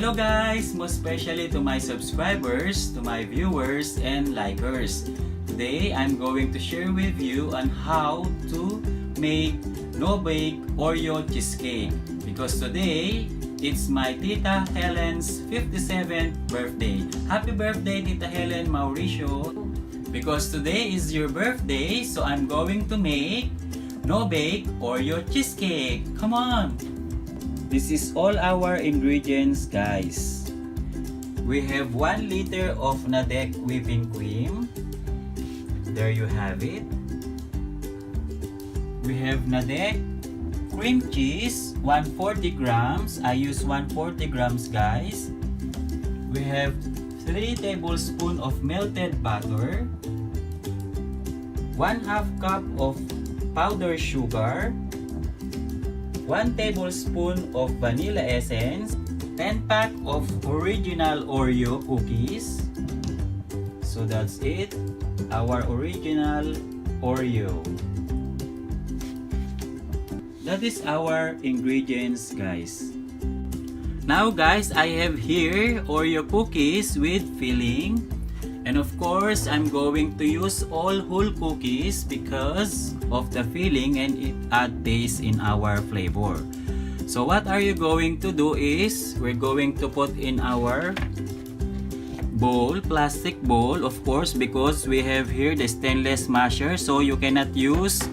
Hello guys! Most especially to my subscribers, to my viewers, and likers. Today, I'm going to share with you on how to make No Bake Oreo Cheesecake. Because today, it's my Tita Helen's 57th birthday. Happy birthday, Tita Helen Mauricio! Because today is your birthday, so I'm going to make No Bake Oreo Cheesecake. Come on! This is all our ingredients, guys. We have 1 liter of Nadek whipping cream. There you have it. We have Nadek cream cheese, 140 grams. I use 140 grams, guys. We have 3 tablespoons of melted butter, 1/2 cup of powdered sugar, 1 tablespoon of vanilla essence, 10 pack of original Oreo cookies. So that's it, our original Oreo. That is our ingredients, guys. Now guys, I have here Oreo cookies with filling. And of course, I'm going to use all whole cookies because of the filling and it adds taste in our flavor. So what are you going to do is, we're going to put in our bowl, plastic bowl, of course, because we have here the stainless masher, so you cannot use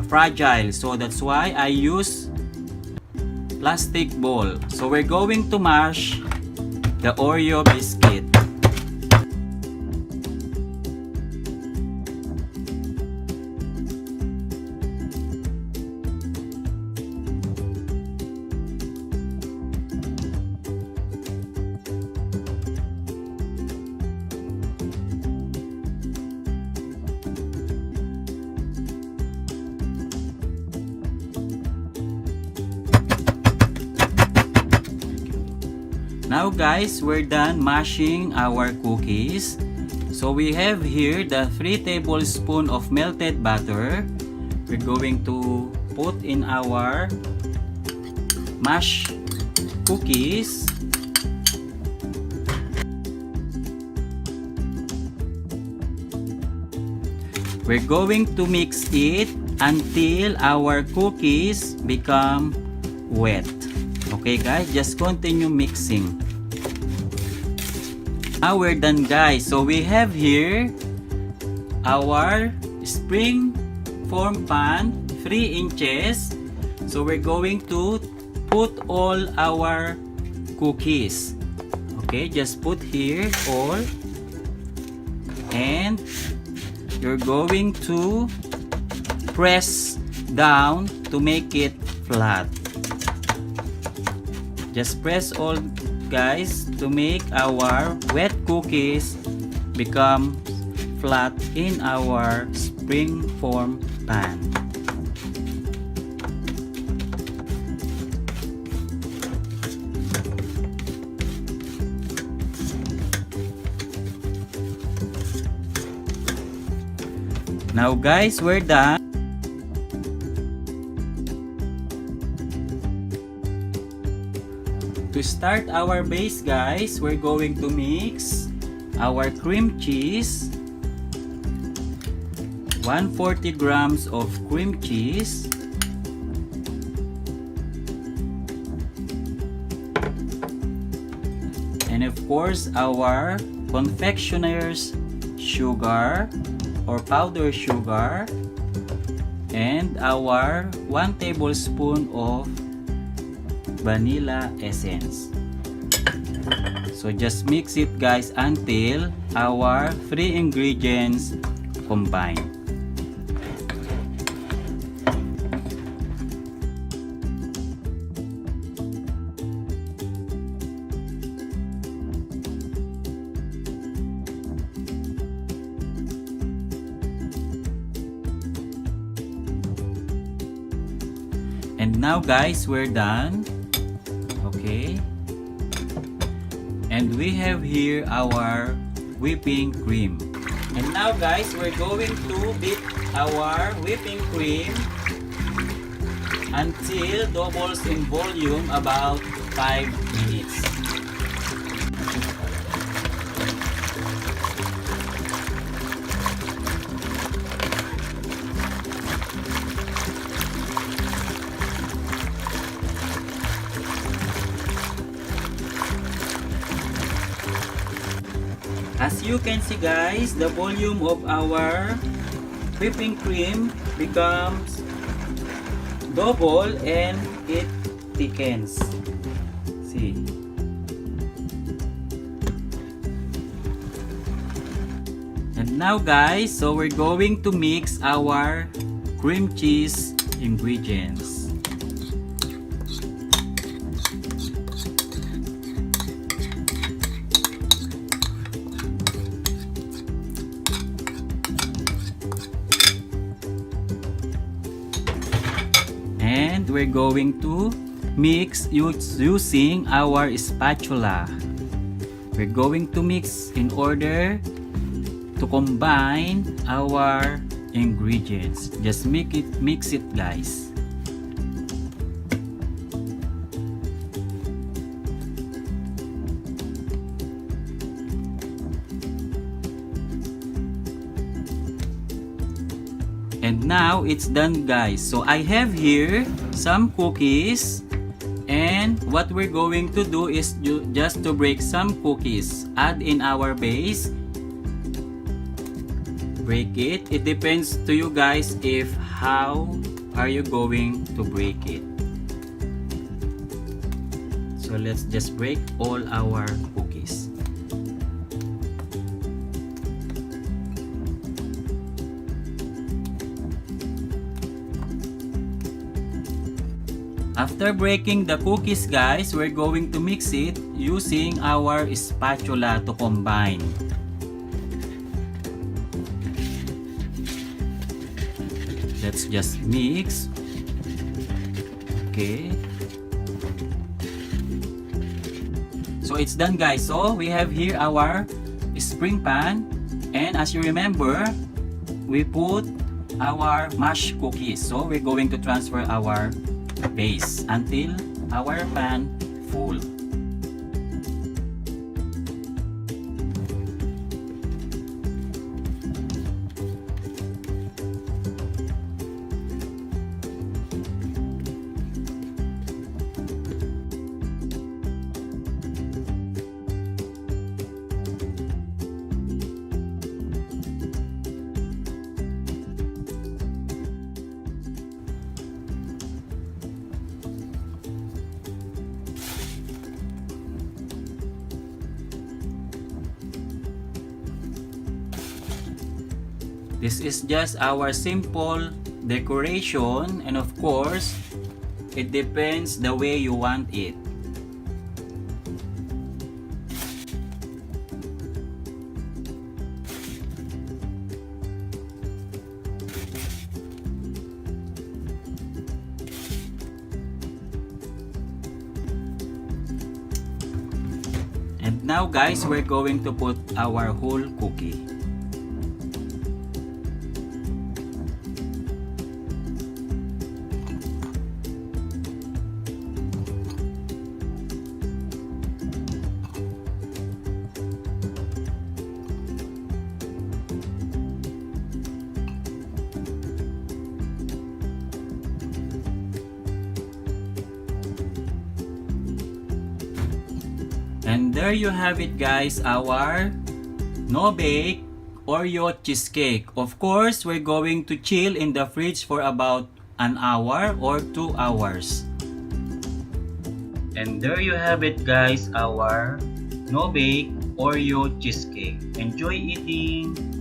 fragile. So that's why I use plastic bowl. So we're going to mash the Oreo biscuit. Now guys, we're done mashing our cookies. So we have here the 3 tablespoons of melted butter. We're going to put in our mashed cookies. We're going to mix it until our cookies become wet. Okay guys, just continue mixing. Now we're done, guys. So we have here our spring form pan, 3 inches. So we're going to put all our cookies. Okay, just put here all. And you're going to press down to make it flat. Just press all, guys, to make our wet cookies become flat in our spring form pan. Now guys, we're done. To start our base, guys, we're going to mix our cream cheese, 140 grams of cream cheese, and of course our confectioner's sugar or powdered sugar, and our 1 tablespoon of vanilla essence. So just mix it, guys, until our 3 ingredients combine. And now guys, we're done. Okay, and we have here our whipping cream. And now guys, we're going to beat our whipping cream until doubles in volume, about 5 minutes. As you can see guys, the volume of our whipping cream becomes double and it thickens. See. And now guys, so we're going to mix our cream cheese ingredients. And we're going to mix using our spatula. We're going to mix in order to combine our ingredients. Just mix it guys. And now it's done guys. So I have here some cookies, and what we're going to do is just to break some cookies, add in our base, break it. It depends to you guys if how are you going to break it. So let's just break all our cookies. After breaking the cookies guys, we're going to mix it using our spatula to combine. Let's just mix. Okay. So it's done guys. So we have here our spring pan, and as you remember, we put our mashed cookies. So we're going to transfer our base until our pan full. This is just our simple decoration, and of course, it depends the way you want it. And now guys, we're going to put our whole cookie. And there you have it guys, our No Bake Oreo Cheesecake. Of course, we're going to chill in the fridge for about an hour or 2 hours. And there you have it guys, our No Bake Oreo Cheesecake. Enjoy eating!